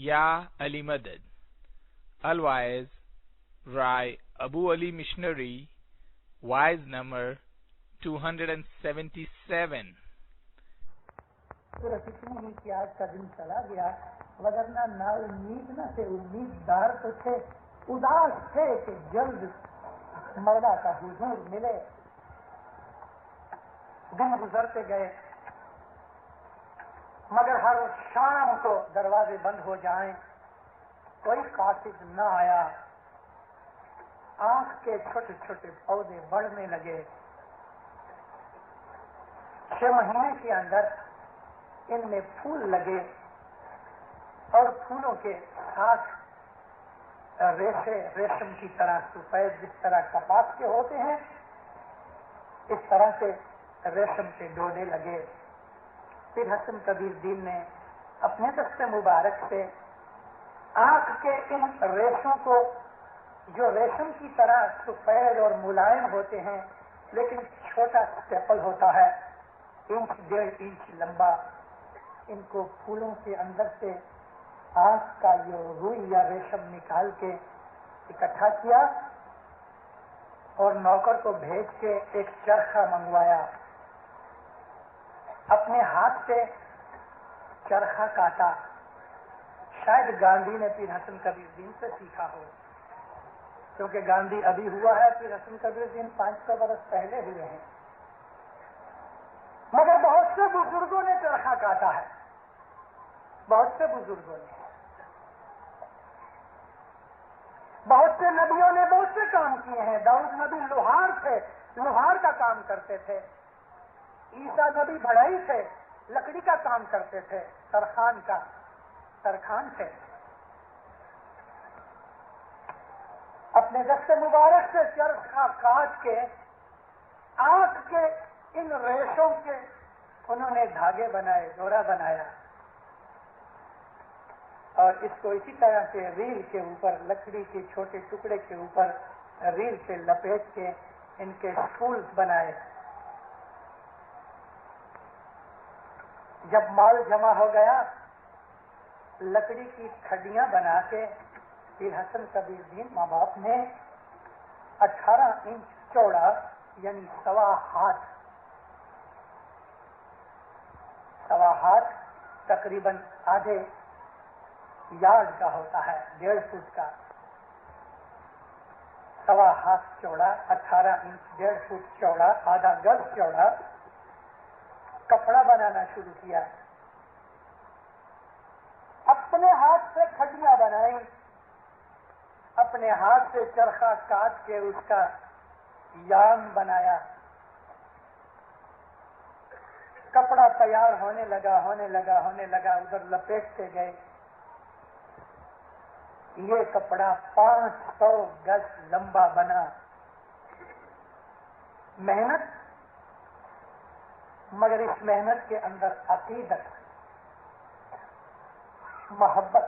یا علی مدد. Otherwise, write Abu Ali Missionary, wise number 277. صرف اتنی ہی کہ آج کا دن چلا گیا، وگرنہ نا امید نہ تھے، امیددار تو تھے، اداس تھے کہ جلد مولا کا حضور ملے. دن گزرتے گئے مگر ہر شام کو دروازے بند ہو جائیں، کوئی قاصد نہ آیا. آنکھ کے چھوٹے چھوٹے پودے بڑھنے لگے. 6 مہینے کے اندر ان میں پھول لگے اور پھولوں کے ساتھ ریشم کی طرح سفید، جس طرح کپاس کے ہوتے ہیں اس طرح سے ریشم کے ڈولے لگے. پھر حسن کبیر دین نے اپنے دست مبارک سے آنکھ کے ان ریشوں کو، جو ریشم کی طرح سفید اور ملائم ہوتے ہیں لیکن چھوٹا سٹیپل ہوتا ہے، 1.5 انچ لمبا، ان کو پھولوں کے اندر سے آنکھ کا یہ روئی یا ریشم نکال کے اکٹھا کیا اور نوکر کو بھیج کے ایک چرخہ منگوایا. اپنے ہاتھ سے چرخہ کاٹا. شاید گاندھی نے پیر حسن کبیر دین سے سیکھا ہو، کیونکہ گاندھی ابھی ہوا ہے، پیر حسن کبیر دین 500 برس پہلے ہوئے ہیں. مگر بہت سے بزرگوں نے چرخہ کاٹا ہے، بہت سے بزرگوں نے، بہت سے نبیوں نے بہت سے کام کیے ہیں. داؤد نبی لوہار تھے، لوہار کا کام کرتے تھے. عیسیٰ نبی بڑھئی تھے، لکڑی کا کام کرتے تھے. ترخان تھے. اپنے دست مبارک سے چرخہ کاٹ کے آنکھ کے ان ریشوں کے انہوں نے دھاگے بنائے، ڈورا بنایا اور اس کو اسی طرح سے ریل کے اوپر، لکڑی کے چھوٹے ٹکڑے کے اوپر ریل سے لپیٹ کے ان کے اسکول بنائے. جب مال جمع ہو گیا، لکڑی کی کھڈیاں بنا کے پیر حسن کبیر دین ماں باپ نے 18 انچ چوڑا یعنی سوا ہاتھ تقریباً آدھے یارڈ کا ہوتا ہے، 1.5 فٹ کا، سوا ہاتھ چوڑا، 18 انچ 1.5 فٹ چوڑا، آدھا گز چوڑا کپڑا بنانا شروع کیا. اپنے ہاتھ سے کھڈیاں بنائی، اپنے ہاتھ سے چرخہ کاٹ کے اس کا یام بنایا. کپڑا تیار ہونے لگا، ادھر لپیٹتے گئے. یہ کپڑا 500 گز لمبا بنا. محنت، مگر اس محنت کے اندر عقیدت، محبت.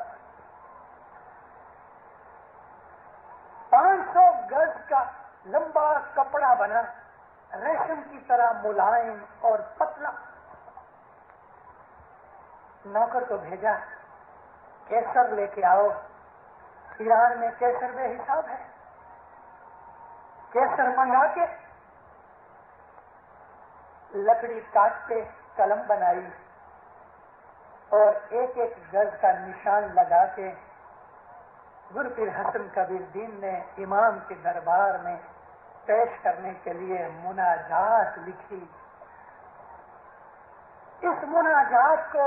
500 گز کا لمبا کپڑا بنا، ریشم کی طرح ملائم اور پتلا. نوکر کو بھیجا، کیسر لے کے آؤ. ایران میں کیسر بے حساب ہے. کیسر منگا کے لکڑی کاٹ کے قلم بنائی اور ایک گز کا نشان لگا کے گر پیر حسن کبیر دین نے امام کے دربار میں پیش کرنے کے لیے مناجات لکھی. اس مناجات کو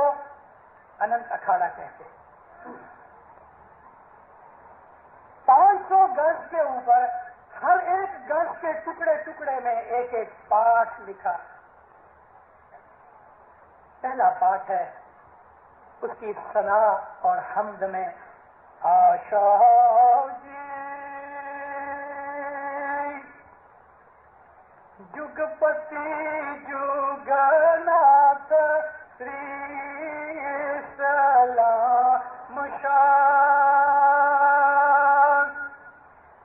اننت اکھاڑا کہتے ہیں. 500 گز کے اوپر ہر ایک گز کے ٹکڑے میں ایک پاٹ لکھا. پہلا پاٹ ہے اس کی ثنا اور حمد میں، آشا جی جگپتی جگناتھ سری سلام شان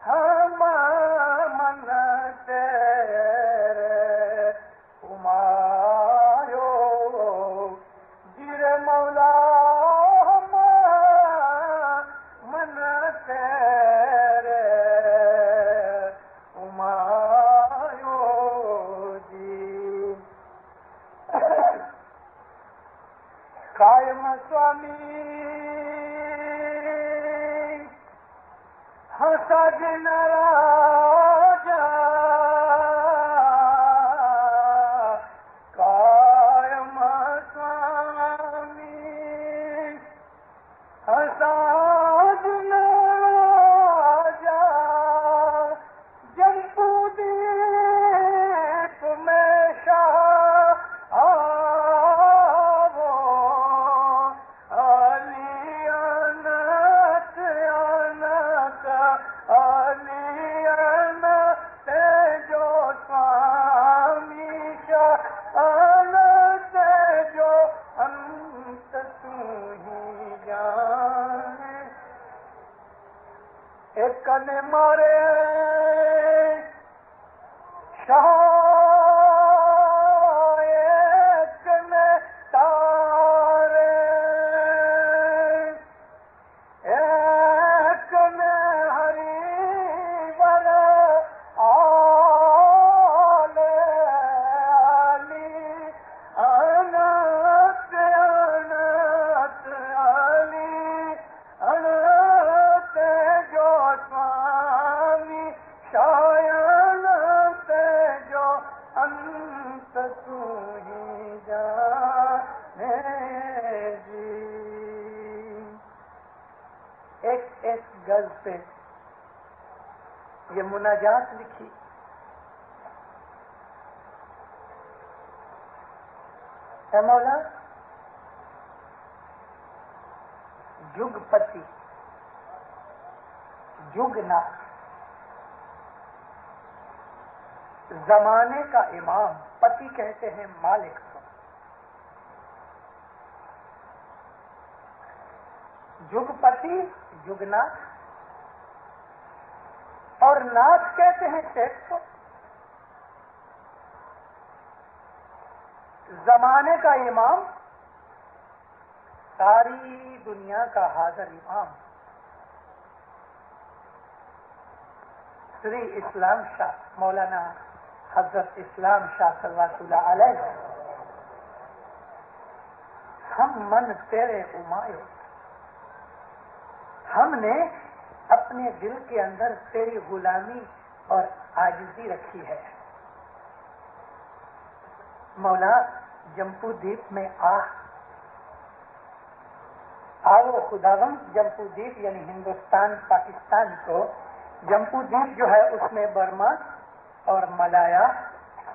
ہم من تیرے ہمارو جر مولا ہم سجن راجا قائم سوامی سجن راجا جمپو دیپ میں شاہ کن مارے شاہ ایک نے تارے ایک نے ہری ور آلے علی انت انت علی انت جو سوامی شاید جو انت تو ہی جانے جی. ایک ایک غز پہ یہ مناجات لکھی. اے مولا جگ پتی جگنا زمانے کا امام. پتی کہتے ہیں مالک کو. جگ پتی جگناث اور ناث کہتے ہیں شیخ کو. زمانے کا امام ساری دنیا کا حاضر امام سری اسلام شاہ مولانا حضرت اسلام شاہ صلوات اللہ علیہ. ہم من تیرے امائے. ہم نے اپنے دل کے اندر تیری غلامی اور عاجزی رکھی ہے. مولا جمپو دیپ میں آؤ خداوند. جمپو دیپ یعنی ہندوستان پاکستان کو. جمپو دیپ جو ہے اس میں برما اور ملایا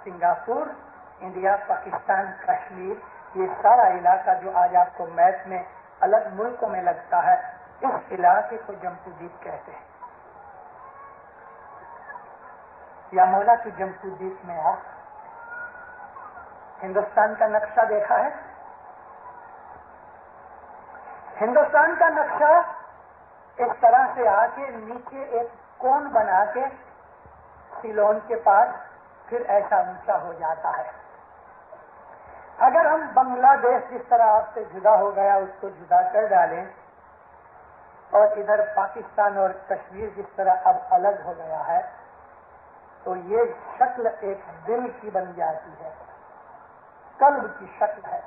سنگاپور انڈیا پاکستان کشمیر یہ سارا علاقہ جو آج آپ کو میپ میں الگ ملکوں میں لگتا ہے اس علاقے کو جمپو دیپ کہتے ہیں. یا مولا تو جمپو دیپ میں ہندوستان کا نقشہ دیکھا ہے. ہندوستان کا نقشہ اس طرح سے آ کے نیچے ایک کون بنا کے سیلون کے پاس پھر ایسا اونچا ہو جاتا ہے. اگر ہم بنگلہ دیش جس طرح آپ سے جدا ہو گیا اس کو جدا کر ڈالیں اور ادھر پاکستان اور کشمیر جس طرح اب الگ ہو گیا ہے تو یہ شکل ایک دل کی بن جاتی ہے. قلب کی شکل ہے.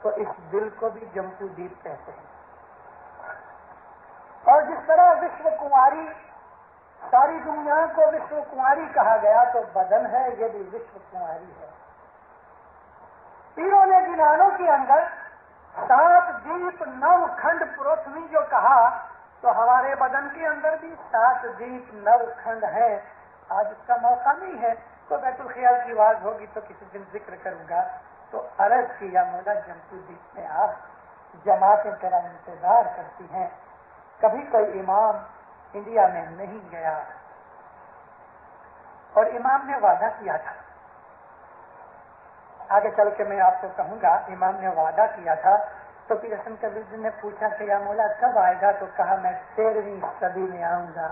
تو اس دل کو بھی جمپو دیپ کہتے ہیں. اور جس طرح وشو کماری ساری دنیا کو وشو کماری کہا گیا تو بدن ہے یہ بھی وشو کماری ہے. پیروں نے جنانوں کے اندر 7 دیپ 9 کھنڈ پروتھوی جو کہا تو ہمارے بدن کے اندر بھی 7 دیپ 9 کھنڈ ہے. آج اس کا موقع نہیں ہے تو بیت الخیال کی آواز ہوگی تو کسی دن ذکر کروں گا. تو عرض کیا مولا جمپو دیپ میں آپ جماعتیں تیرا انتظار کرتی ہیں. کبھی کوئی امام انڈیا میں نہیں گیا اور امام نے وعدہ کیا تھا. آگے چل کے میں آپ کو کہوں گا امام نے وعدہ کیا تھا تو پھر حسن کبیر نے پوچھا کہ یا مولا کب آئے گا تو کہا میں 13ویں صدی میں آؤں گا.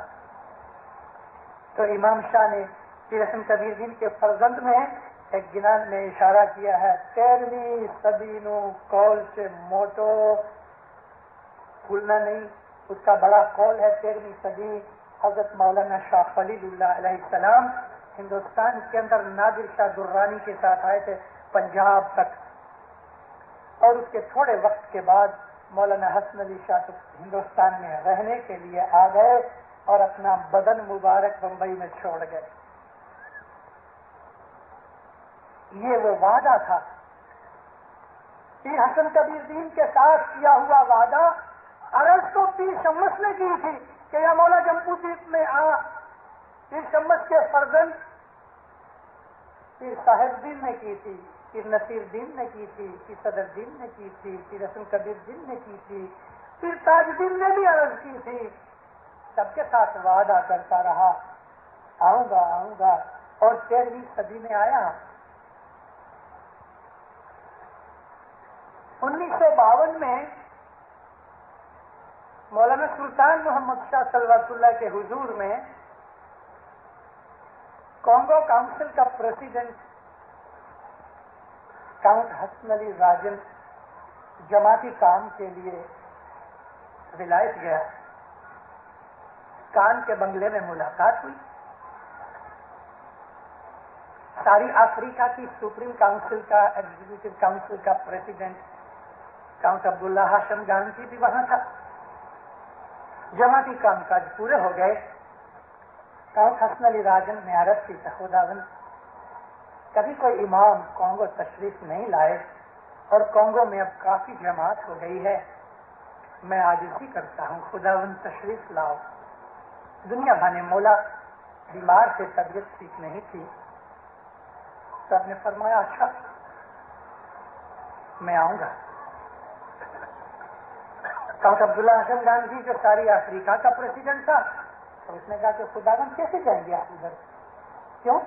تو امام شاہ نے پیر حسن کبیر دین کے فرزند میں ایک گنان میں اشارہ کیا ہے 13ویں صدی نو کول سے موٹو بھولنا نہیں. اس کا بڑا قول ہے 13ویں صدی. حضرت مولانا شاہ خلیل اللہ علیہ السلام ہندوستان کے اندر نادر شاہ درانی کے ساتھ آئے تھے پنجاب تک اور اس کے تھوڑے وقت کے بعد مولانا حسن علی شاہ ہندوستان میں رہنے کے لیے آ گئے. اور اپنا بدن مبارک بمبئی میں چھوڑ گئے. یہ وہ وعدہ تھا، پیر حسن کبیر دین کے ساتھ کیا ہوا وعدہ عرض تو پیر شمس نے کی تھی کہ یا مولا جمپو دیپ میں آ. پیر شمس کے فرزند پیر صاحب دین نے کی تھی، پیر نصیر دین نے کی تھی، پیر صدر دین نے کی تھی، پیر حسن کبیر دین نے کی تھی، پیر تاج دین نے بھی عرض کی تھی. سب کے ساتھ وعدہ کرتا رہا آؤں گا آؤں گا، اور 13ویں صدی میں آیا. 1952 میں مولانا سلطان محمد شاہ صلوات اللہ کے حضور میں کانگو کاؤنسل کا پریزیڈنٹ کاؤنٹ حسن علی راجن جماعتی کام کے لیے ولایت گیا. کان کے بنگلے میں ملاقات ہوئی. ساری افریقہ کی سپریم کاؤنسل کا ایگزیکٹو کاؤنسل کا پریزیڈنٹ کاؤنٹ عبداللہ ہاشم گاندھی بھی وہاں تھا. جماعتی کام کاج پورے ہو گئے. کاؤنٹ حسن علی راجن نے عرض کی خداوند کبھی کوئی امام کانگو تشریف نہیں لائے اور کانگو میں اب کافی جماعت ہو گئی ہے، میں عاجزی کرتا ہوں خداوند تشریف لاؤ. دنیا بھانے مولا بیمار سے طبیعت ٹھیک نہیں تھی. سب نے فرمایا اچھا میں آؤں گا. کاؤنٹ عبداللہ ہاشم گاندھی جو ساری افریقہ کا پریزیڈنٹ تھا، تو اس نے کہا کہ خداوند کیسے جائیں گے آپ ادھر؟ کیوں؟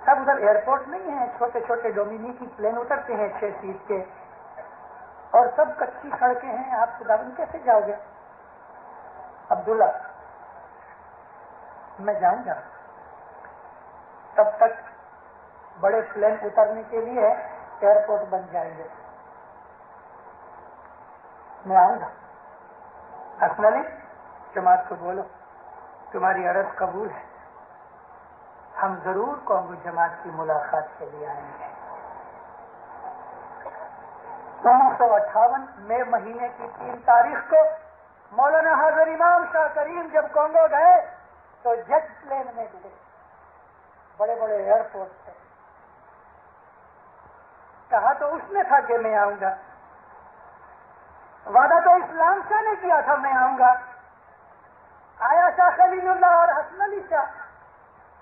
سب ادھر ایئرپورٹ نہیں ہے، چھوٹے چھوٹے ڈومینی کی پلین اترتے ہیں 6 سیٹ کے، اور سب کچی سڑکیں ہیں، آپ خداوند کیسے جاؤ گے؟ عبداللہ میں جاؤں گا، تب تک بڑے پلین اترنے کے لیے ایئرپورٹ بن جائیں گے، میں آؤں گا. حسن علی جماعت کو بولو تمہاری عرض قبول ہے، ہم ضرور کانگو جماعت کی ملاقات کے لیے آئیں گے. 1958 مئی مہینے کی 3 تاریخ کو مولانا حاضر امام شاہ کریم جب کانگو گئے تو جیٹ پلین میں گئے، بڑے بڑے ایئرپورٹ سے. کہا تو اس نے تھا کہ میں آؤں گا، وعدہ تو اسلام شاہ نے کیا تھا میں آؤں گا. آیا شاہ خلیل اللہ اور حسن علی شاہ،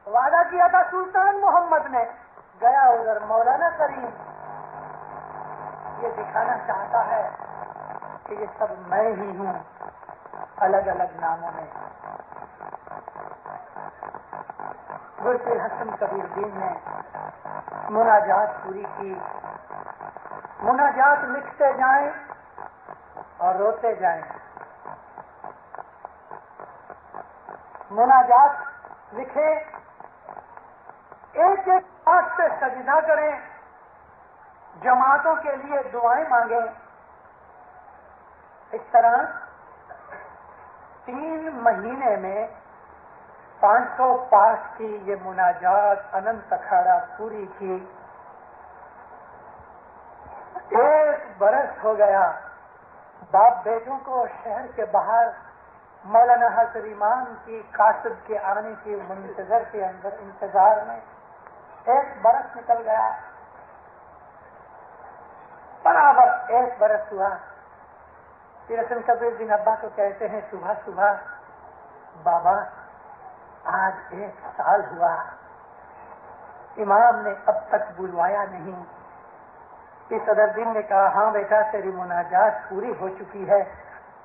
وعدہ کیا تھا سلطان محمد نے، گیا ادھر مولانا کریم. یہ دکھانا چاہتا ہے کہ یہ سب میں ہی ہوں، الگ الگ ناموں میں. گرپیر حسن کبیر دین نے مناجات پوری کی. مناجات لکھتے جائیں اور روتے جائیں. مناجات لکھے، ایک ایک بات پہ سجدہ کریں، جماعتوں کے لیے دعائیں مانگیں. اس طرح 3 مہینے میں 500 پاس کی یہ مناجات اننت اکھاڑا پوری کی. 1 برس ہو گیا. باپ بیٹوں کو شہر کے باہر مولانا حضر امام کی قاصد کے آنے کی منتظر کے اندر انتظار میں 1 برس نکل گیا. برابر 1 برس ہوا. پیر حسن کبیر دین ابا کو کہتے ہیں صبح صبح بابا آج 1 سال ہوا، امام نے اب تک بلوایا نہیں. پیر صدر دین نے کہا ہاں بیٹا تیری مناجات پوری ہو چکی ہے،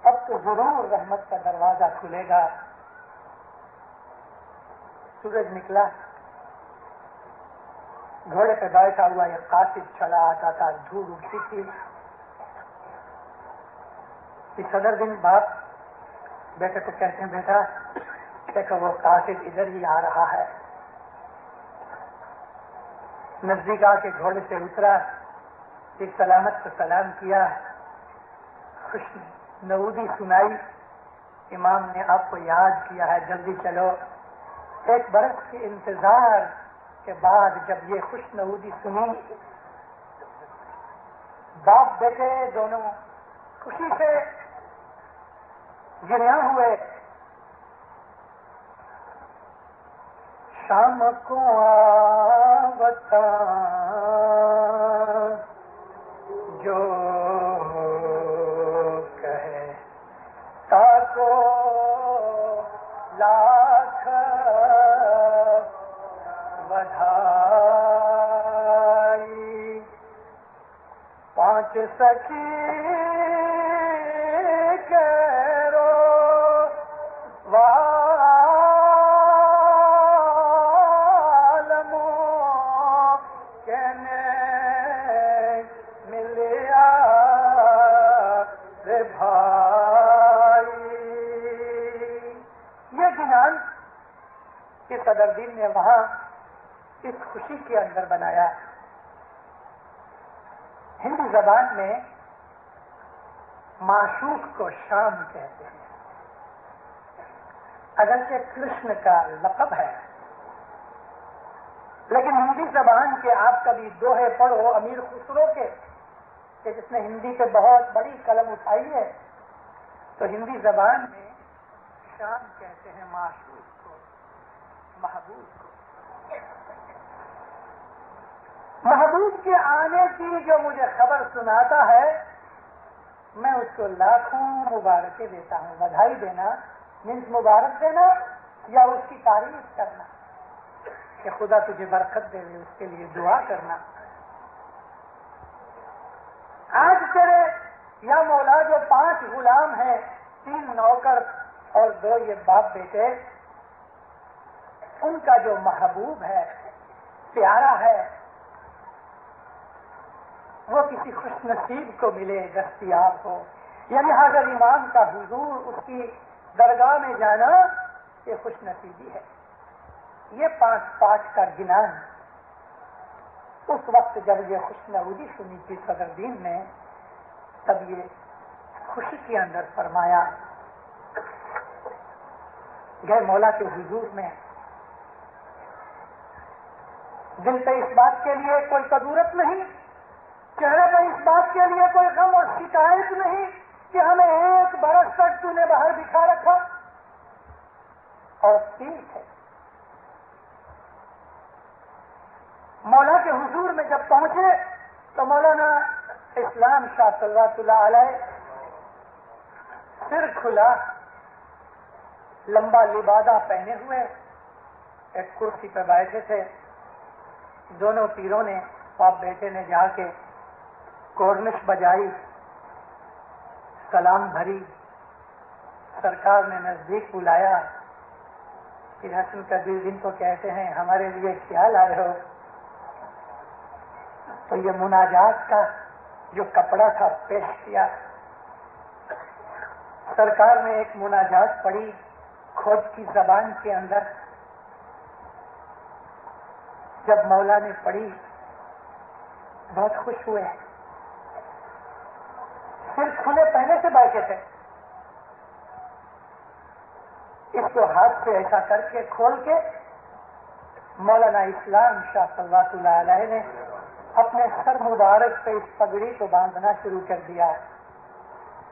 اب تو ضرور رحمت کا دروازہ کھلے گا. سورج نکلا، گھوڑے پہ بیٹھا ہوا یہ قاصد چلا آتا تھا، دھوپ اٹھتی تھی. پیر صدر دین باپ بیٹے کو کہتے ہیں بیٹا دیکھو وہ قاصد ادھر ہی آ رہا ہے. نزدیک آ کے گھوڑے سے اترا، ایک سلامت کو سلام کیا، خوش نعودی سنائی. امام نے آپ کو یاد کیا ہے، جلدی چلو. 1 برس کے انتظار کے بعد جب یہ خوش نعودی سنی، باپ بیٹے دونوں خوشی سے گریاں ہوئے. شام کو آوتا جو کہے تاکو لاکھ بدھائی پانچ سخی کیرو والمو کہنے ملیا رے بھائی. یہ جنان کہ صدر دین نے وہاں اس خوشی کے اندر بنایا. ہندی زبان میں معشوق کو شام کہتے ہیں، اگرچہ کرشن کا لقب ہے، لیکن ہندی زبان کے آپ کبھی دوہے پڑھو امیر خسرو کے کہ جس نے ہندی پہ بہت بڑی قلم اٹھائی ہے، تو ہندی زبان میں شام کہتے ہیں معشوق کو، محبوب کو. محبوب کے آنے کی جو مجھے خبر سناتا ہے میں اس کو لاکھوں مبارکیں دیتا ہوں. بدھائی دینا مینس مبارک دینا یا اس کی تعریف کرنا کہ خدا تجھے برکت دے دے، اس کے لیے دعا کرنا. آج تیرے یا مولا جو 5 غلام ہیں، 3 نوکر اور 2 یہ باپ بیٹے، ان کا جو محبوب ہے، پیارا ہے، وہ کسی خوش نصیب کو ملے، دستیاب ہو. یعنی حاضر امام کا حضور، اس کی درگاہ میں جانا یہ خوش نصیبی ہے. یہ 5 کا گنان اس وقت جب یہ خوش نوودی سنی تھی صدر دین نے، تب یہ خوشی کے اندر فرمایا. گئے مولا کے حضور میں، دل پہ اس بات کے لیے کوئی کدورت نہیں، چہرے پہ اس بات کے لیے کوئی غم اور شکایت نہیں کہ ہمیں 1 برس تک تو نے باہر بٹھا رکھا. اور ٹھیک ہے، مولا کے حضور میں جب پہنچے تو مولانا اسلام شاہ صلوات اللہ علیہ سر کھلا، لمبا لبادہ پہنے ہوئے ایک کرسی پہ بیٹھے تھے. دونوں پیروں نے، باپ بیٹے نے جا کے کورنش بجائی، سلام بھری. سرکار نے نزدیک بلایا. پھر حسن کبیر جن کو کہتے ہیں ہمارے لیے خیال آئے ہو. تو یہ مناجات کا جو کپڑا تھا پیش کیا. سرکار نے ایک مناجات پڑھی کھوج کی زبان کے اندر. جب مولا نے پڑھی بہت خوش ہوئے. پھر کھلے پہنے سے بیٹھے تھے، اس کو ہاتھ سے ایسا کر کے کھول کے مولانا اسلام شاہ صلوات اللہ علیہ نے اپنے سر مبارک پہ اس پگڑی کو باندھنا شروع کر دیا.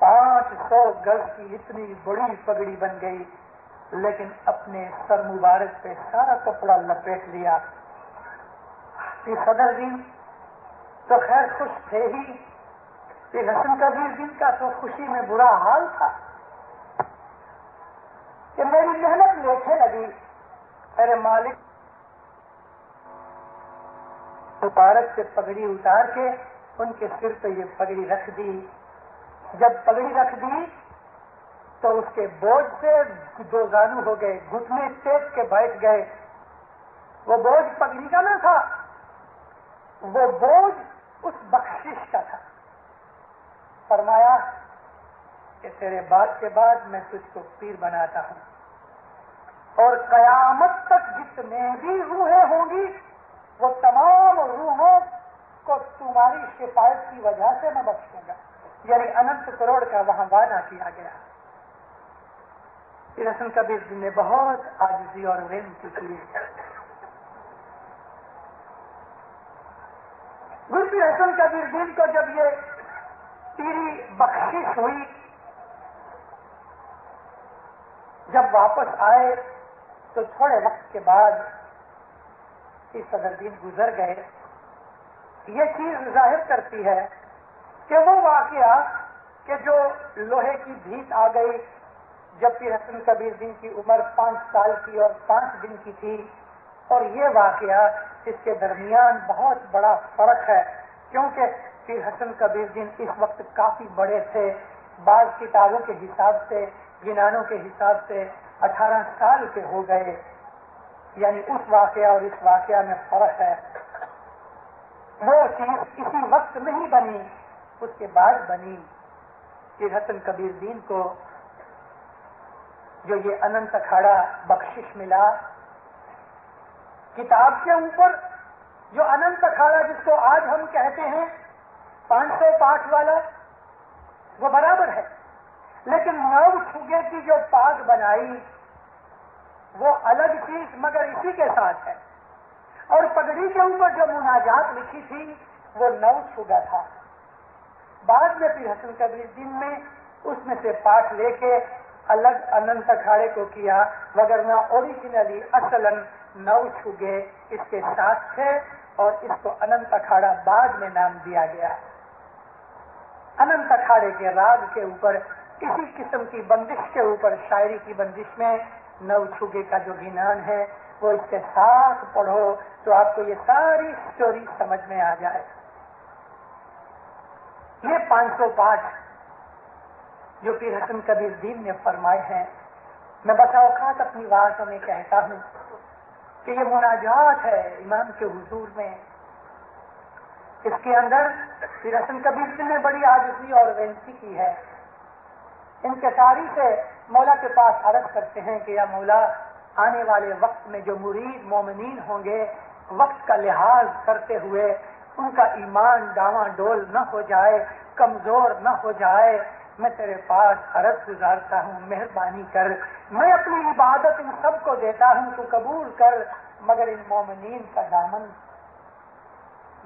500 گز کی اتنی بڑی پگڑی بن گئی، لیکن اپنے سر مبارک پہ سارا کپڑا لپیٹ لیا. یہ صدر دین تو خیر خوش تھے ہی، یہ حسن کبیر دن کا تو خوشی میں برا حال تھا کہ میری محنت لیٹے لگی. میرے مالک مبارک سے پگڑی اتار کے ان کے سر پہ یہ پگڑی رکھ دی. جب پگڑی رکھ دی تو اس کے بوجھ سے 2 زانو ہو گئے، گھٹنے ٹیک کے بیٹھ گئے. وہ بوجھ پگڑی کا نہ تھا، وہ بوجھ اس بخشش کا تھا. فرمایا کہ تیرے بات کے بعد میں تجھ کو پیر بناتا ہوں، اور قیامت تک جتنے بھی روحیں ہوں گی وہ تمام روحوں کو تمہاری شفاعت کی وجہ سے میں بخشوں گا. یعنی اننت کروڑ کا وہاں وعدہ کیا گیا. پھر حسن کبیر جی نے بہت عاجزی اور محنت کی. گرو پیر حسن کبیر دین کو جب یہ پیری بخشش ہوئی، جب واپس آئے تو تھوڑے وقت کے بعد اس صدر دین گزر گئے، یہ چیز ظاہر کرتی ہے کہ وہ واقعہ کہ جو لوہے کی بھیت آ گئی جب پیر حسن کبیر دین کی عمر 5 سال کی اور 5 دن کی تھی، اور یہ واقعہ اس کے درمیان بہت بڑا فرق ہے، کیونکہ پیر حسن کبیر دین اس وقت کافی بڑے تھے، بعض کتابوں کے حساب سے، گنانوں کے حساب سے 18 سال کے ہو گئے، یعنی اس واقعہ اور اس واقعہ میں فرق ہے۔ وہ چیز اسی وقت نہیں بنی، اس کے بعد بنی۔ پیر حسن کبیر دین کو جو یہ اننت اکھاڑا بخشش ملا، کتاب کے اوپر جو اننت اکھاڑا جس کو آج ہم کہتے ہیں 500 پاٹ والا، وہ برابر ہے، لیکن 9 چھگے کی جو پاک بنائی وہ الگ چیز مگر اسی کے ساتھ ہے، اور پگڑی کے اوپر جو مناجات لکھی تھی وہ 9 چھگا تھا۔ بعد میں پیر حسن کبیر دین میں اس میں سے پاٹ لے کے الگ اننت اکھاڑے کو کیا، وگرنہ اوریجنلی اصلاً 9 چھگے اس کے ساتھ تھے، اور اس کو اننت اکھاڑا بعد میں نام دیا گیا۔ اننت اکھاڑے کے راگ کے اوپر اسی قسم کی بندش کے اوپر شاعری کی بندش میں 9 چھگے کا جو گنان ہے وہ اس کے ساتھ پڑھو تو آپ کو یہ ساری سٹوری سمجھ میں آ جائے۔ یہ 500 پاٹ جو پیر حسن کبیر دین نے فرمائے ہیں، میں بسا اوقات اپنی باتوں میں کہتا ہوں کہ یہ مناجات ہے امام کے حضور میں، اس کے اندر پیر حسن کبیر دین نے بڑی عاجزی اور وینتی کی ہے، انکساری سے مولا کے پاس عرض کرتے ہیں کہ یا مولا، آنے والے وقت میں جو مرید مومنین ہوں گے، وقت کا لحاظ کرتے ہوئے ان کا ایمان ڈاواں ڈول نہ ہو جائے، کمزور نہ ہو جائے، میں تیرے پاس عرض گزارتا ہوں مہربانی کر، میں اپنی عبادت ان سب کو دیتا ہوں تو قبول کر، مگر ان مومنین کا دامن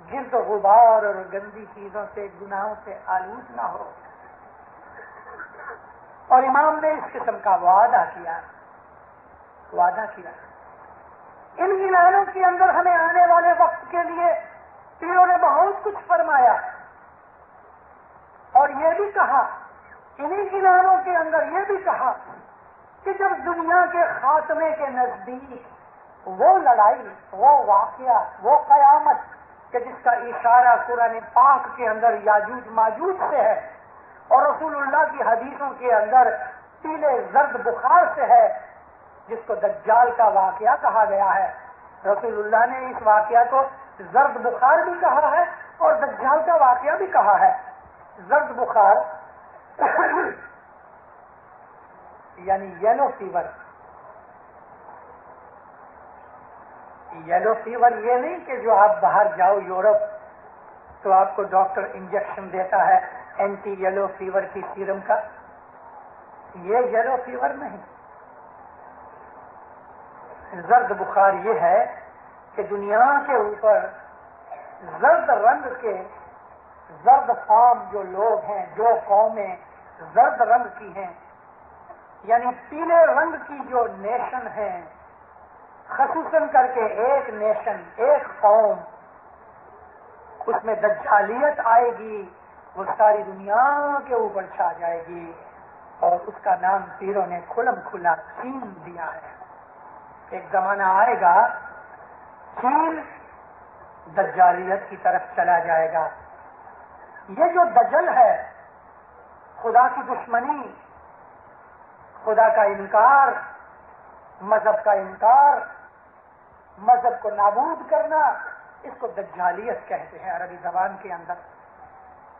گرد و غبار اور گندی چیزوں سے، گناہوں سے آلود نہ ہو۔ اور امام نے اس قسم کا وعدہ کیا۔ ان گنانوں کے اندر ہمیں آنے والے وقت کے لیے پیروں نے بہت کچھ فرمایا، اور یہ بھی کہا، انہی گنانوں کے اندر یہ بھی کہا کہ جب دنیا کے خاتمے کے نزدیک وہ لڑائی، وہ واقعہ، وہ قیامت کہ جس کا اشارہ قرآن پاک کے اندر یاجوج ماجوج سے ہے، اور رسول اللہ کی حدیثوں کے اندر پیلے زرد بخار سے ہے، جس کو دجال کا واقعہ کہا گیا ہے۔ رسول اللہ نے اس واقعہ کو زرد بخار بھی کہا ہے اور دجال کا واقعہ بھی کہا ہے۔ زرد بخار یعنی یلو فیور۔ یلو فیور یہ نہیں کہ جو آپ باہر جاؤ یورپ تو آپ کو ڈاکٹر انجیکشن دیتا ہے اینٹی یلو فیور کی سیرم کا، یہ یلو فیور نہیں۔ زرد بخار یہ ہے کہ دنیا کے اوپر زرد رنگ کے، زرد فام جو لوگ ہیں، جو قومیں زرد رنگ کی ہیں، یعنی پیلے رنگ کی جو نیشن ہیں، خصوصاً کر کے ایک نیشن، ایک قوم، اس میں دجالیت آئے گی، وہ ساری دنیا کے اوپر چھا جائے گی، اور اس کا نام پیروں نے کھلم کھلا چین دیا ہے۔ ایک زمانہ آئے گا چین دجالیت کی طرف چلا جائے گا۔ یہ جو دجل ہے، خدا کی دشمنی، خدا کا انکار، مذہب کا انکار، مذہب کو نابود کرنا، اس کو دجالیت کہتے ہیں عربی زبان کے اندر۔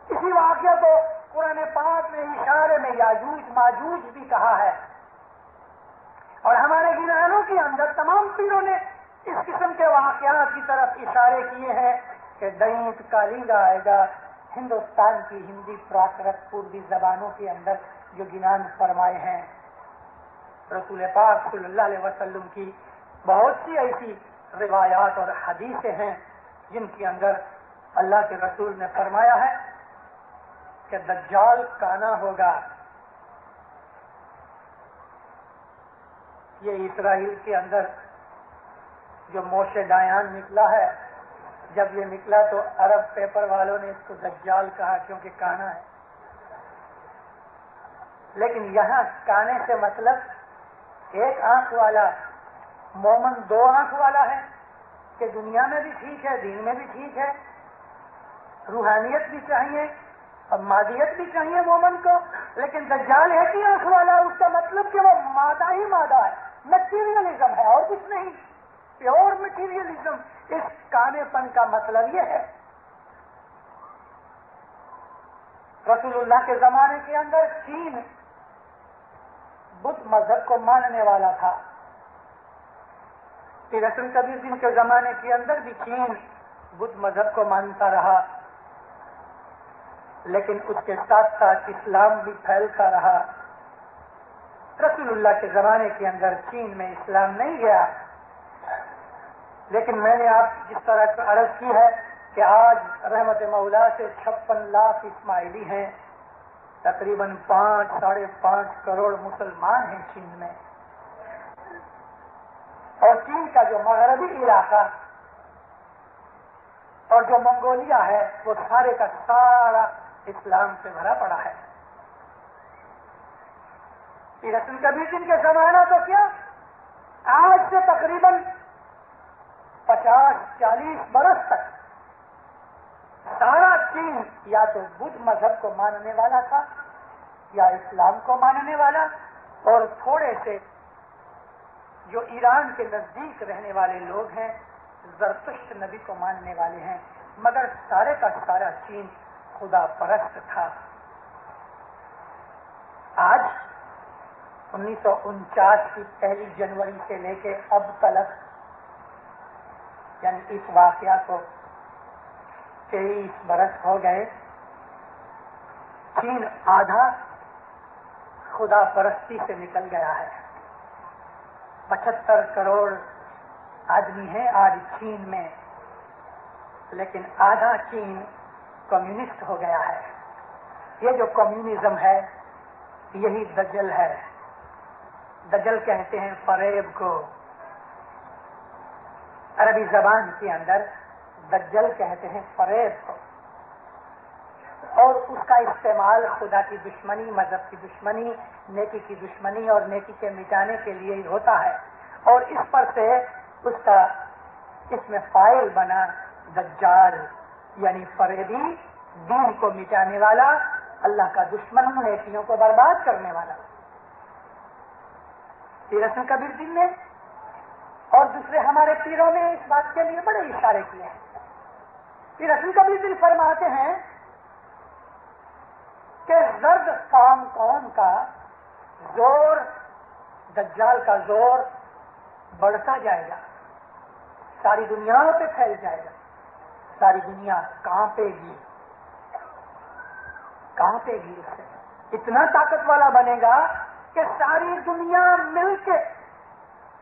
اسی واقعہ کو قرآن پاک نے اشارے میں یاجوج ماجوج بھی کہا ہے، اور ہمارے گنانوں کے اندر تمام پیروں نے اس قسم کے واقعات کی طرف اشارے کیے ہیں کہ دینت کالینگا آئے گا۔ ہندوستان کی ہندی پراکرت پوروی زبانوں کے اندر جو گنان فرمائے ہیں، رسول پاک صلی اللہ علیہ وسلم کی بہت سی ایسی روایات اور حدیثیں ہیں جن کے اندر اللہ کے رسول نے فرمایا ہے کہ دجال کانا ہوگا۔ یہ اسرائیل کے اندر جو موشے ڈایان نکلا ہے، جب یہ نکلا تو عرب پیپر والوں نے اس کو دجال کہا کیونکہ کانا ہے، لیکن یہاں کانے سے مطلب ایک آنکھ والا مومن 2 آنکھ والا ہے کہ دنیا میں بھی ٹھیک ہے، دین میں بھی ٹھیک ہے، روحانیت بھی چاہیے اور مادیت بھی چاہیے مومن کو، لیکن دجال ہے کہ آنکھ والا، اس کا مطلب کہ وہ مادہ ہی مادہ ہے، میٹیریلزم ہے اور کچھ نہیں، پیور میٹیریلزم۔ اس کانے پن کا مطلب یہ ہے۔ رسول اللہ کے زمانے کے اندر چین بدھ مذہب کو ماننے والا تھا، پھر رسول کبیر دن کے زمانے کے اندر بھی چین بدھ مذہب کو مانتا رہا، لیکن اس کے ساتھ ساتھ اسلام بھی پھیلتا رہا۔ رسول اللہ کے زمانے کے اندر چین میں اسلام نہیں گیا، لیکن میں نے آپ جس طرح عرض کی ہے کہ آج رحمت مولا سے 56 لاکھ اسماعیلی ہیں، تقریباً 5 – 5.5 کروڑ مسلمان ہیں چین میں، اور چین کا جو مغربی علاقہ اور جو منگولیا ہے وہ سارے کا سارا اسلام سے بھرا پڑا ہے۔ رسول کبیر دن کے زمانہ تو کیا، آج سے تقریباً 50-40 برس تک سارا چین یا تو بدھ مذہب کو ماننے والا تھا یا اسلام کو ماننے والا، اور تھوڑے سے جو ایران کے نزدیک رہنے والے لوگ ہیں زرتشت نبی کو ماننے والے ہیں، مگر سارے کا سارا چین خدا پرست تھا۔ آج 1949 کی 1 جنوری سے لے کے اب تلک، یعنی اس واقعہ کو 23 برس ہو گئے، چین آدھا خدا پرستی سے نکل گیا ہے۔ 75 کروڑ آدمی ہیں آج چین میں، لیکن آدھا چین کمیونسٹ ہو گیا ہے۔ یہ جو کمیونزم ہے یہی دجل ہے۔ دجل کہتے ہیں فریب کو، عربی زبان کے اندر دجل کہتے ہیں فریب کو، اور اس کا استعمال خدا کی دشمنی، مذہب کی دشمنی، نیکی کی دشمنی اور نیکی کے مٹانے کے لیے ہی ہوتا ہے، اور اس پر سے اس کا اس میں فائل بنا دجال، یعنی فریبی، دین کو مٹانے والا، اللہ کا دشمن، نیکیوں کو برباد کرنے والا۔ رسول کبیر دن نے اور دوسرے ہمارے پیروں نے اس بات کے لیے بڑے اشارے کیے ہیں۔ رسول کبیر دن فرماتے ہیں کہ زرد قوم کا زور، دجال کا زور بڑھتا جائے گا، ساری دنیا پہ پھیل جائے گا، ساری دنیا کانپے گی اس سے، اتنا طاقت والا بنے گا کہ ساری دنیا مل کے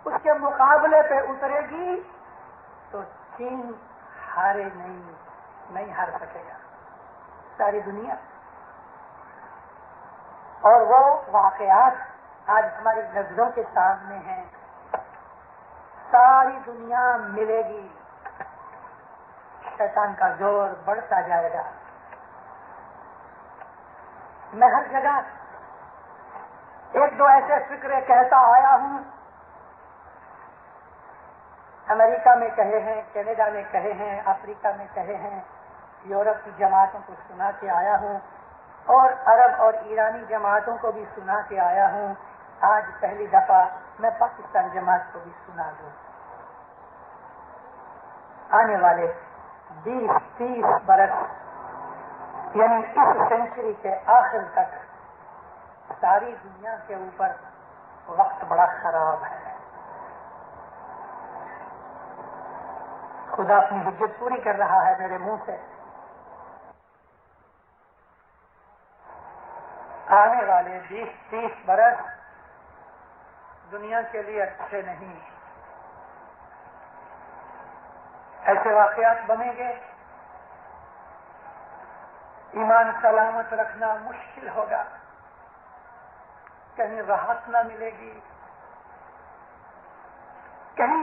اس کے مقابلے پہ اترے گی تو چین نہیں ہار سکے گا، ساری دنیا۔ اور وہ واقعات آج ہماری نظروں کے سامنے ہیں، ساری دنیا ملے گی، شیطان کا زور بڑھتا جائے گا۔ میں ہر جگہ 1-2 ایسے فکرے کہتا آیا ہوں، امریکہ میں کہے ہیں، کینیڈا میں کہے ہیں، افریقہ میں کہے ہیں، یورپ کی جماعتوں کو سنا کے آیا ہوں، اور عرب اور ایرانی جماعتوں کو بھی سنا کے آیا ہوں۔ آج پہلی دفعہ میں پاکستان جماعت کو بھی سنا دوں۔ آنے والے 20-30 برس، یعنی اس سینچری کے آخر تک ساری دنیا کے اوپر وقت بڑا خراب ہے۔ خدا اپنی حجت پوری کر رہا ہے میرے منہ سے۔ آنے والے 20-30 برس دنیا کے لیے اچھے نہیں، ایسے واقعات بنیں گے، ایمان سلامت رکھنا مشکل ہوگا، کہیں راحت نہ ملے گی، کہیں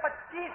25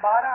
12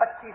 25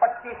25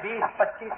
20-25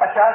50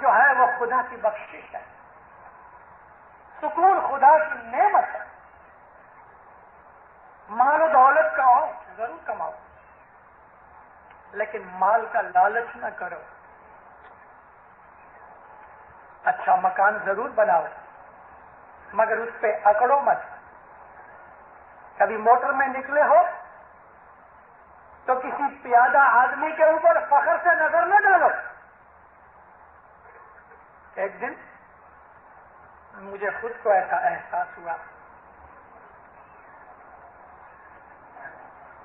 جو ہے وہ خدا کی بخشش ہے، سکون خدا کی نعمت ہے۔ مال و دولت کا ضرور کماؤ، لیکن مال کا لالچ نہ کرو۔ اچھا مکان ضرور بناؤ، مگر اس پہ اکڑو مت۔ کبھی موٹر میں نکلے ہو تو کسی پیادہ آدمی کے اوپر فخر سے نظر نہ ڈالو۔ ایک دن مجھے خود کو ایسا احساس ہوا،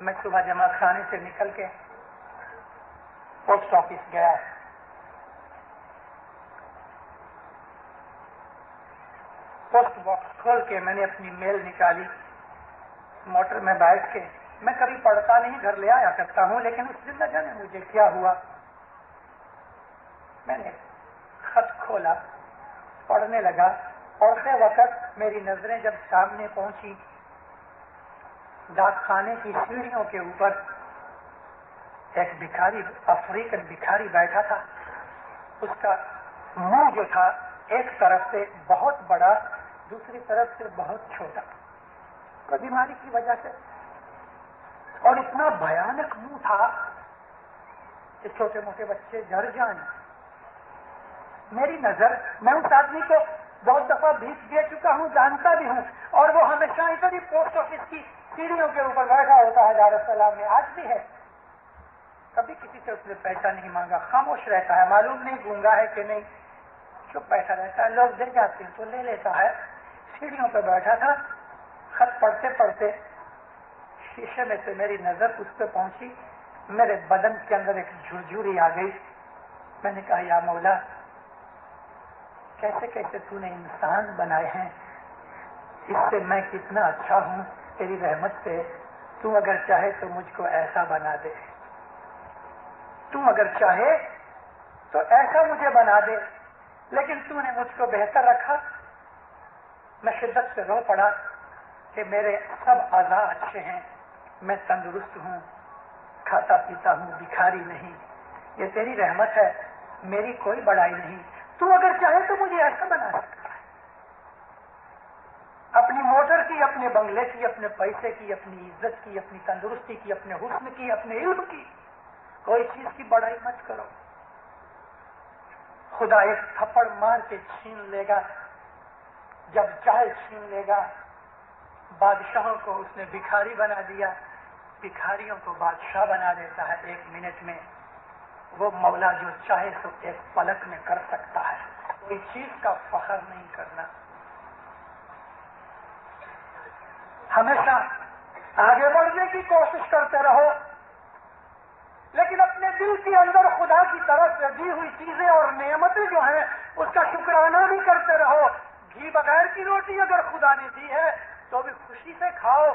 میں صبح جماعت خانے سے نکل کے پوسٹ آفس گیا۔ پوسٹ باکس کھول کے میں نے اپنی میل نکالی، موٹر میں بیٹھ کے میں کبھی پڑھتا نہیں، گھر لے آیا کرتا ہوں، لیکن اس دن نہ جانے مجھے کیا ہوا، میں نے خط کھولا، پڑھنے لگا۔ پڑھتے وقت میری نظریں جب سامنے پہنچی، ڈاک خانے کی سیڑھیوں کے اوپر ایک بھکاری، افریقن بھکاری بیٹھا تھا۔ اس کا منہ جو تھا ایک طرف سے بہت بڑا، دوسری طرف سے بہت چھوٹا، بیماری کی وجہ سے، اور اتنا بھیانک منہ تھا کہ چھوٹے موٹے بچے ڈر جائیں۔ میری نظر، میں اس آدمی کو بہت دفعہ بھیک دے چکا ہوں، جانتا بھی ہوں، اور وہ ہمیشہ ادھر ہی پوسٹ آفس کی سیڑھیوں کے اوپر بیٹھا ہوتا ہے دار السلام میں، آج بھی ہے۔ کبھی کسی سے اس نے پیسہ نہیں مانگا، خاموش رہتا ہے، معلوم نہیں گونگا ہے کہ نہیں، چپ بیٹھا رہتا ہے، لوگ دے جاتے ہیں تو لے لیتا ہے۔ سیڑھیوں پہ بیٹھا تھا، خط پڑھتے پڑھتے شیشے میں سے میری نظر اس پہ پہنچی، میرے بدن کے اندر ایک جھرجھری آ گئی۔ میں نے کہا یا مولا، کیسے کیسے تو نے انسان بنائے ہیں، اس سے میں کتنا اچھا ہوں، تیری رحمت سے تو اگر چاہے تو مجھ کو ایسا بنا دے، تو اگر چاہے تو ایسا مجھے بنا دے، لیکن تو نے مجھ کو بہتر رکھا۔ میں شدت سے رو پڑا کہ میرے سب اعضاء اچھے ہیں، میں تندرست ہوں، کھاتا پیتا ہوں، بھکاری نہیں، یہ تیری رحمت ہے، میری کوئی بڑائی نہیں، تو اگر چاہے تو مجھے ایسا بنا سکتا ہے۔ اپنی موٹر کی، اپنے بنگلے کی، اپنے پیسے کی، اپنی عزت کی، اپنی تندرستی کی، اپنے حسن کی، اپنے علم کی، کوئی چیز کی بڑائی مت کرو۔ خدا ایک تھپڑ مار کے چھین لے گا، جب چاہے چھین لے گا۔ بادشاہوں کو اس نے بھکاری بنا دیا، بھکاریوں کو بادشاہ بنا دیتا ہے ایک منٹ میں۔ وہ مولا جو چاہے تو ایک پلک میں کر سکتا ہے، کوئی چیز کا فخر نہیں کرنا۔ ہمیشہ آگے بڑھنے کی کوشش کرتے رہو، لیکن اپنے دل کے اندر خدا کی طرف سے دی ہوئی چیزیں اور نعمتیں جو ہیں اس کا شکرانہ بھی کرتے رہو۔ گھی بغیر کی روٹی اگر خدا نے دی ہے تو بھی خوشی سے کھاؤ،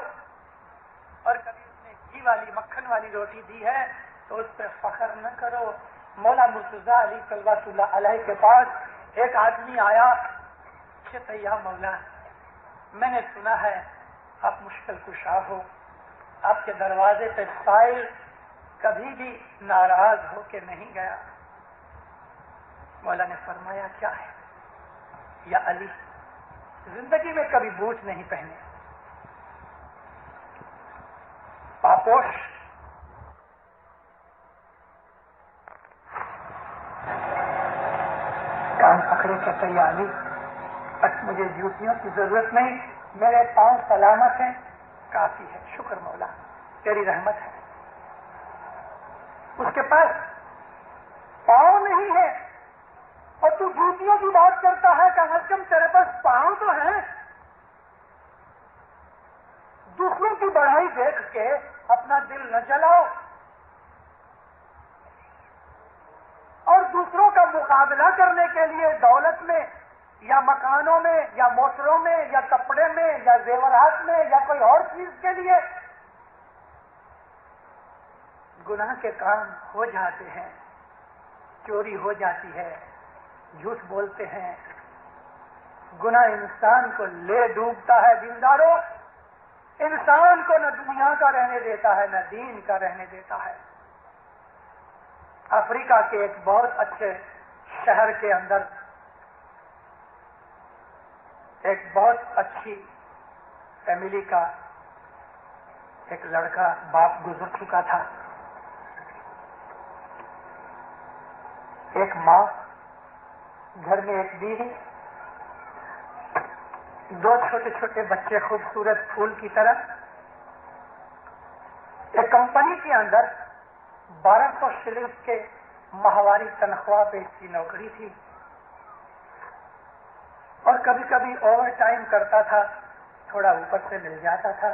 اور کبھی اس نے گھی والی، مکھن والی روٹی دی ہے تو اس پہ فخر نہ کرو۔ مولا مرتضیٰ علی صلوات اللہ علیہ کے پاس ایک آدمی آیا، کہتا یا مولا، میں نے سنا ہے آپ مشکل کشا ہو، آپ کے دروازے پہ سائل کبھی بھی ناراض ہو کے نہیں گیا۔ مولا نے فرمایا کیا ہے؟ یا علی، زندگی میں کبھی بوٹ نہیں پہنے، پاپوش، کان پکڑے کہتے یا علی، بس مجھے جوتیوں کی ضرورت نہیں، میرے پاؤں سلامت ہیں، کافی ہے، شکر مولا، تیری رحمت ہے۔ اس کے پاس پاؤں نہیں ہے اور تو جوتیوں کی بات کرتا ہے، کم از کم تیرے پاس پاؤں تو ہیں۔ دوسروں کی بڑائی دیکھ کے اپنا دل نہ جلاؤ، اور دوسروں کا مقابلہ کرنے کے لیے دولت میں یا مکانوں میں یا موٹروں میں یا کپڑے میں یا زیورات میں یا کوئی اور چیز کے لیے گناہ کے کام ہو جاتے ہیں، چوری ہو جاتی ہے، جھوٹ بولتے ہیں، گناہ انسان کو لے ڈوبتا ہے۔ دینداروں، انسان کو نہ دنیا کا رہنے دیتا ہے نہ دین کا رہنے دیتا ہے۔ افریقہ کے ایک بہت اچھے شہر کے اندر ایک بہت اچھی فیملی کا ایک لڑکا باپ گزر چکا تھا. ایک ماں، گھر میں ایک بیوی، 2 چھوٹے چھوٹے بچے خوبصورت پھول کی طرح. ایک کمپنی کے اندر 1200 شلنگ کے ماہواری تنخواہ پہ اس کی نوکری تھی اور کبھی کبھی اوور ٹائم کرتا تھا، تھوڑا اوپر سے مل جاتا تھا.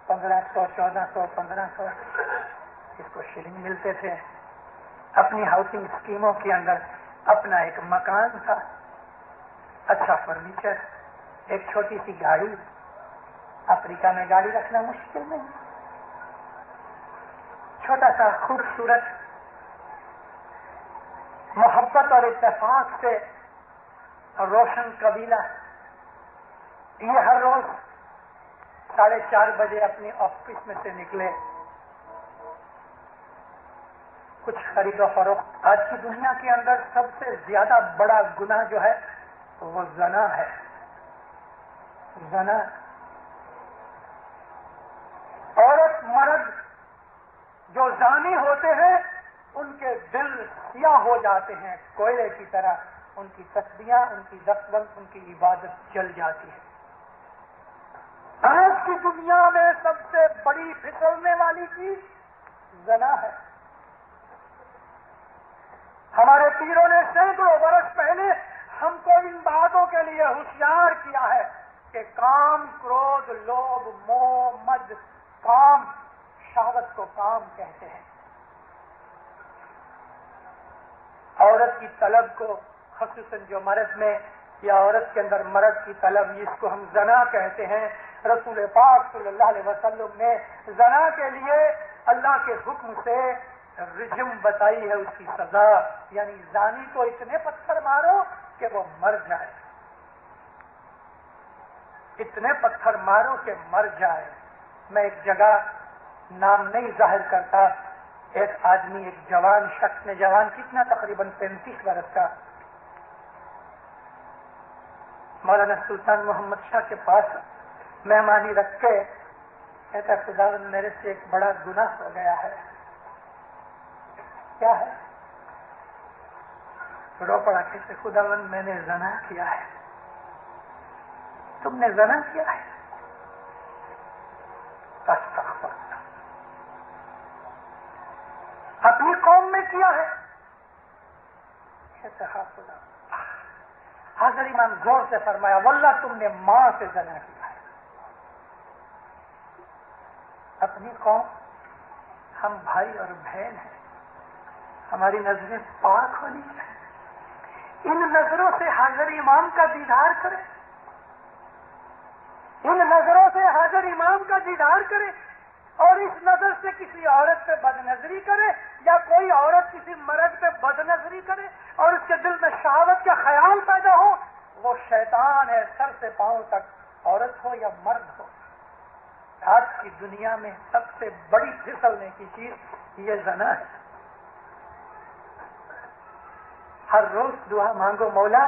1500 1400 1500 اس کو شلنگ ملتے تھے. اپنی ہاؤسنگ اسکیموں کے اندر اپنا ایک مکان تھا، اچھا فرنیچر، ایک چھوٹی سی گاڑی. افریقہ میں گاڑی رکھنا مشکل نہیں. چھوٹا سا خوبصورت محبت اور اتفاق سے روشن قبیلہ. یہ ہر روز 4:30 بجے اپنی آفس میں سے نکلے، کچھ خرید و فروخت. آج کی دنیا کے اندر سب سے زیادہ بڑا گناہ جو ہے وہ زنا ہے. زنا. عورت مرد جو زانی ہوتے ہیں ان کے دل سیاہ ہو جاتے ہیں کوئلے کی طرح. ان کی تسبیحاں، ان کی دستبند، ان کی عبادت جل جاتی ہے. آج کی دنیا میں سب سے بڑی پھسلنے والی چیز زنا ہے. ہمارے پیروں نے سینکڑوں برس پہلے ہم کو ان باتوں کے لیے ہوشیار کیا ہے کہ کام، کرودھ، لوبھ، موہ، مد، کام، شہوت کو کام کہتے ہیں. عورت کی طلب کو، خصوصاً جو مرد میں یا عورت کے اندر مرد کی طلب، اس کو ہم زنا کہتے ہیں. رسول پاک صلی اللہ علیہ وسلم نے زنا کے لیے اللہ کے حکم سے رجم بتائی ہے، اس کی سزا. یعنی زانی کو اتنے پتھر مارو کہ وہ مر جائے، اتنے پتھر مارو کہ مر جائے. میں ایک جگہ نام نہیں ظاہر کرتا، ایک آدمی، ایک جوان شخص نے، جوان کتنا، تقریباً 35 برس کا، مولانا سلطان محمد شاہ کے پاس مہمانی رکھ کے کہتا، خداوند میرے سے ایک بڑا گناہ ہو گیا ہے. کیا ہے؟ رو پڑا کہتے، خداوند میں نے زنا کیا ہے. تم نے زنا کیا ہے؟ استغفر اللہ. اپنی قوم میں کیا ہے؟ کہتے ہاں خدا. حضرت امام زور سے فرمایا، واللہ تم نے ماں سے زنا کیا ہے. اپنی قوم، ہم بھائی اور بہن ہیں، ہماری نظریں پاک ہونی چاہیے. ان نظروں سے حاضر امام کا دیدار کرے، ان نظروں سے حاضر امام کا دیدار کرے. اور اس نظر سے کسی عورت پہ بد نظری کرے، یا کوئی عورت کسی مرد پہ بد نظری کرے اور اس کے دل میں شہوت کا خیال پیدا ہو، وہ شیطان ہے سر سے پاؤں تک، عورت ہو یا مرد ہو. آج کی دنیا میں سب سے بڑی پھسلنے کی چیز یہ زنا ہے. ہر روز دعا مانگو، مولا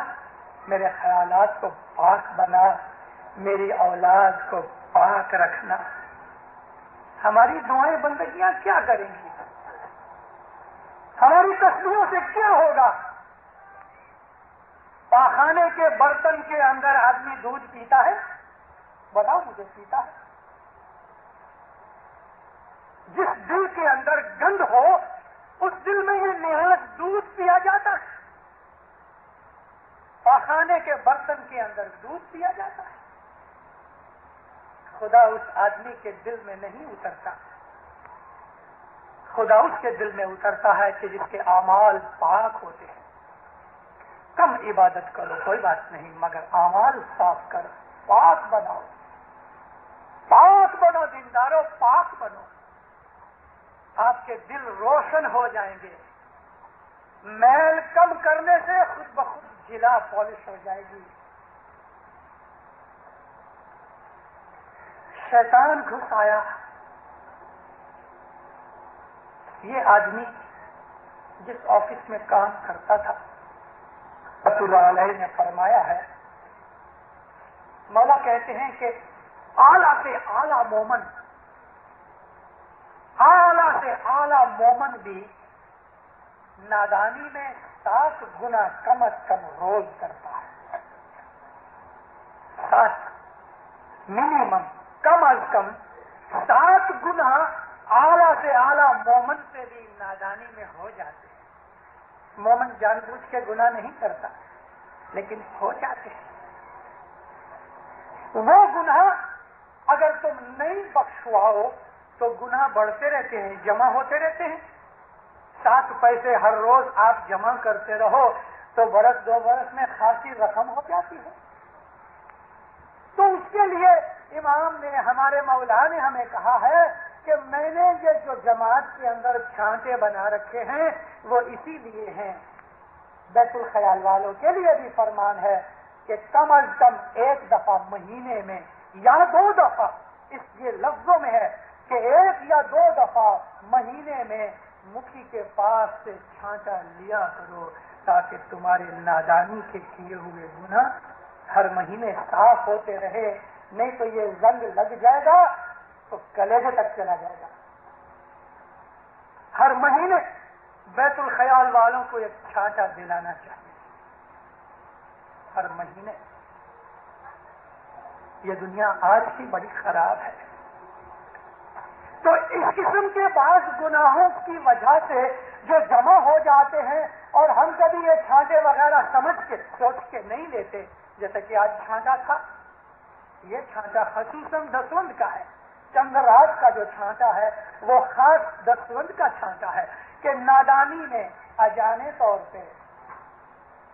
میرے خیالات کو پاک بنا، میری اولاد کو پاک رکھنا. ہماری دعائیں بندگیاں کیا کریں گی؟ ہماری تسبیحوں سے کیا ہوگا؟ پاخانے کے برتن کے اندر آدمی دودھ پیتا ہے؟ بتاؤ مجھے، پیتا ہے؟ جس دل کے اندر گند ہو اس دل میں یہ نہایت دودھ پیا جاتا ہے. پاخانے کے برتن کے اندر دودھ پیا جاتا ہے. خدا اس آدمی کے دل میں نہیں اترتا. خدا اس کے دل میں اترتا ہے کہ جس کے اعمال پاک ہوتے ہیں. کم عبادت کرو کوئی بات نہیں، مگر اعمال صاف کرو، پاک بناؤ، پاک بنو، دیندارو پاک بنو. آپ کے دل روشن ہو جائیں گے. میل کم کرنے سے خود بخود جلا پالش ہو جائے گی. شیطان گھس آیا. یہ آدمی جس آفس میں کام کرتا تھا رحمت اللہ علیہ نے فرمایا ہے، مولا کہتے ہیں کہ اعلیٰ سے اعلیٰ مومن، اعلیٰ سے اعلیٰ مومن بھی نادانی میں 7 گنا کم از کم روز کرتا ہے. 7 منیمم، کم از کم 7 گنا اعلیٰ سے اعلیٰ مومن سے بھی نادانی میں ہو جاتے ہیں. مومن جان بوجھ کے گناہ نہیں کرتا لیکن ہو جاتے ہیں. وہ گناہ اگر تم نہیں بخشواؤ تو گناہ بڑھتے رہتے ہیں، جمع ہوتے رہتے ہیں. 7 پیسے ہر روز آپ جمع کرتے رہو تو برس 2 برس میں خاصی رقم ہو جاتی ہے. تو اس کے لیے امام نے، ہمارے مولا نے ہمیں کہا ہے کہ میں نے یہ جو جماعت کے اندر چھانٹے بنا رکھے ہیں وہ اسی لیے ہیں. بیت الخیال والوں کے لیے بھی فرمان ہے کہ کم از کم 1 دفعہ مہینے میں یا 2 دفعہ، اس یہ لفظوں میں ہے کہ 1 یا 2 دفعہ مہینے میں مکھی کے پاس سے چھانٹا لیا کرو تاکہ تمہارے نادانی کے کیے ہوئے گناہ ہر مہینے صاف ہوتے رہے. نہیں تو یہ زنگ لگ جائے گا تو کلیجے تک چلا جائے گا. ہر مہینے بیت الخیال والوں کو ایک چھانٹا دلانا چاہیے، ہر مہینے. یہ دنیا آج کی بڑی خراب ہے. تو اس قسم کے بعض گناہوں کی وجہ سے جو جمع ہو جاتے ہیں اور ہم کبھی یہ چھانٹے وغیرہ سمجھ کے سوچ کے نہیں لیتے. جیسے کہ آج چھانٹا تھا، یہ چھانٹا خصوصاً دسوند کا ہے. چندرات کا جو چھانٹا ہے وہ خاص دسوند کا چھانٹا ہے کہ نادانی میں اجانے طور پہ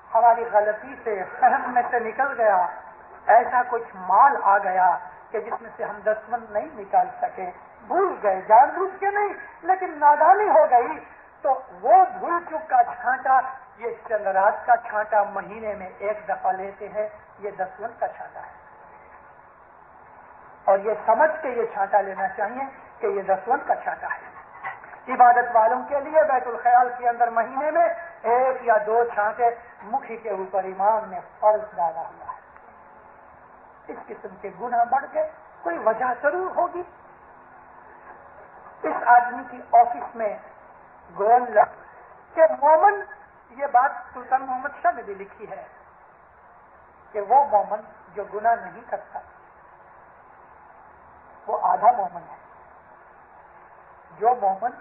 ہماری غلطی سے، فہم میں سے نکل گیا، ایسا کچھ مال آ گیا کہ جس میں سے ہم دسوند نہیں نکال سکے، بھول گئے، جان بوجھ کے نہیں لیکن نادانی ہو گئی. تو وہ بھول چک کا چھانٹا، یہ چندرات کا چھانٹا مہینے میں 1 دفعہ لیتے ہیں، یہ دسوند کا چھانٹا ہے. اور یہ سمجھ کے یہ چھانٹا لینا چاہیے کہ یہ دسوند کا چھانٹا ہے. عبادت والوں کے لیے بیت الخیال کے اندر مہینے میں 1 یا 2 چھانٹے مکھی کے اوپر امام نے فرض ڈالا ہوا ہے. اس قسم کے گناہ بڑھ گئے، کوئی وجہ ضرور ہوگی. اس آدمی کی آفس میں گول لگ کہ مومن، یہ بات سلطان محمد شاہ نے بھی لکھی ہے کہ وہ مومن جو گناہ نہیں کرتا وہ آدھا مومن ہے. جو مومن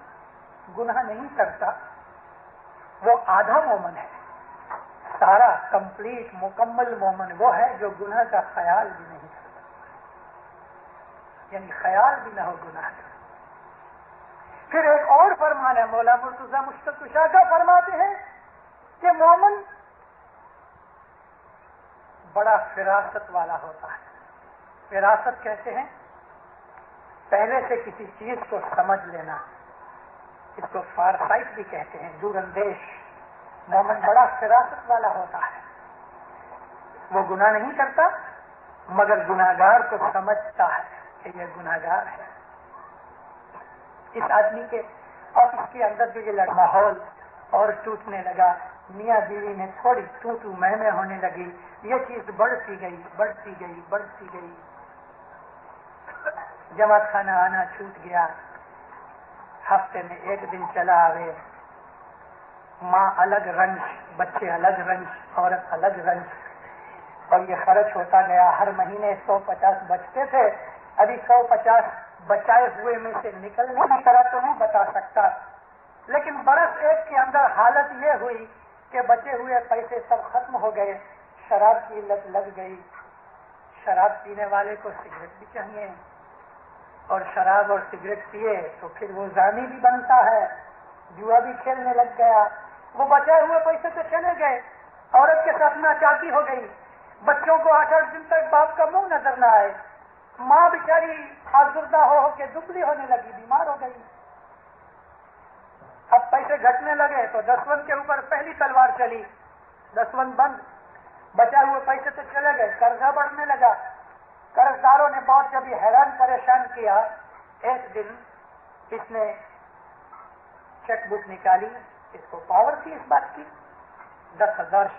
گناہ نہیں کرتا وہ آدھا مومن ہے. سارا کمپلیٹ مکمل مومن وہ ہے جو گناہ کا خیال بھی نہیں کرتا، یعنی خیال بھی نہ ہو گناہ کا. پھر ایک اور فرمان ہے، مولا مرتضی مشتاق کشادہ فرماتے ہیں کہ مومن بڑا فراست والا ہوتا ہے. فراست کہتے ہیں پہلے سے کسی چیز کو سمجھ لینا، اس کو فارسائٹ بھی کہتے ہیں، دور اندیش. مومن بڑا فراست والا ہوتا ہے، وہ گناہ نہیں کرتا مگر گناہگار کو سمجھتا ہے کہ یہ گناہگار ہے. اس آدمی کے اور اس کے اندر جو یہ ماحول اور ٹوٹنے لگا، میاں بیوی میں تھوڑی تو میں ہونے لگی، یہ چیز بڑھتی گئی. جماعت خانہ آنا چھوٹ گیا، ہفتے میں 1 دن چلا آوے، ماں الگ رنج، بچے الگ رنج، عورت الگ رنج، اور یہ خرچ ہوتا گیا. ہر مہینے 150 بچتے تھے، ابھی 150 بچائے ہوئے میں سے نکلنے کی طرح تو نہیں بتا سکتا، لیکن برس 1 کے اندر حالت یہ ہوئی کہ بچے ہوئے پیسے سب ختم ہو گئے. شراب کی لت لگ گئی. شراب پینے والے کو سگریٹ بھی چاہیے، اور شراب اور سگریٹ پیے تو پھر وہ زانی بھی بنتا ہے، جوا بھی کھیلنے لگ گیا. وہ بچے ہوئے پیسے تو چلے گئے، عورت کے ساتھ ناچاکی ہو گئی. بچوں کو 8 دن تک باپ کا منہ نظر نہ آئے. ماں بیچاری آزردہ ہو کے دبلی ہونے لگی، بیمار ہو گئی. اب پیسے گھٹنے لگے تو دسوند کے اوپر پہلی تلوار چلی، دسوند بند. بچے ہوئے پیسے تو چلے گئے، قرضہ بڑھنے لگا. قرضداروں نے بہت جب حیران پریشان کیا. ایک دن اس نے چیک بک نکالی، اس کو پاور تھی اس بات کی، 10,000